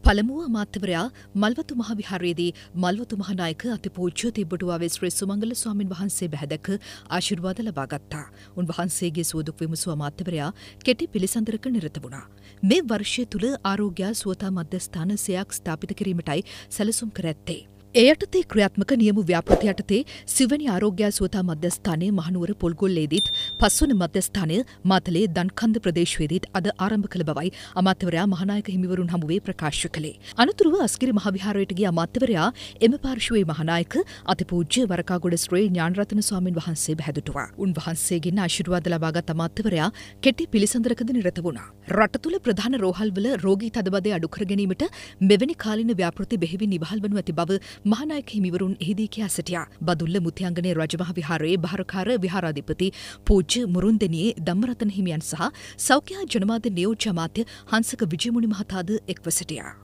පළමුව අමාත්‍යවරයා මල්වතු මහවිහාරයේදී මල්වතු මහනායක අතිපූජ්‍ය තිබ්බටුවාවේ ශ්‍රී සුමංගල ස්වාමින් වහන්සේ බැහැදක ආශිර්වාද ලබා ගත්තා. උන්වහන්සේගේ සුවදුක් විමසූ අමාත්‍යවරයා කෙටි පිළිසඳරක නිරත වුණා. මේ වර්ෂය තුළ ආරෝග්‍ය සුවතා මධ්‍යස්ථාන 100ක් ස්ථාපිත කිරීමටයි සැලසුම් කර ඇත්තේ. ඒ යටතේ ක්‍රියාත්මක නියම ව්‍යාපෘති යටතේ සිවැනි ආරෝග්‍ය සුවතා මධ්‍යස්ථානයේ මහනුවර පොල්ගොල්ලේදීත් පස්වන මධ්‍යස්ථානය මාතලේ දන්කන්ද ප්‍රදේශයේදීත් අද ආරම්භ කළ බවයි අමාත්‍යවරයා මහානායක හිමිවරුන් හමුවේ ප්‍රකාශ කළේ. අනතුරුව අස්ගිරි මහවිහාරයට ගිය අමාත්‍යවරයා එම පාර්ශ්වයේ මහානායක අතිපූජ්‍ය වරකාගොඩ ශ්‍රී ඥානරත්න ස්වාමින් වහන්සේ බැහැදුටුවා. උන්වහන්සේගෙන් ආශිර්වාද ලබාගත් අමාත්‍යවරයා කෙටි පිළිසඳරකද නිරත වුණා. රට තුළ ප්‍රධාන රෝහල්වල රෝගී තදබදය අඩු කර ගැනීමට මෙවැනි කාලීන ව්‍යාපෘති බෙහෙවින් නිවහල් වනු ඇති බව මහානායක හිමිවරුන් එහිදී කියා සිටියා. බදුල්ල මුතියංගනේ රජමහා විහාරයේ භාරකාර විහාරාධිපති පූජ්‍ය මුරුන්දෙනියේ ධම්මරතන හිමියන් සහ සෞඛ්‍ය ජනමාධ්‍ය නියෝජ්‍ය අමාත්‍ය හංසක විජයමුනි මහතාද එක්ව සිටියා.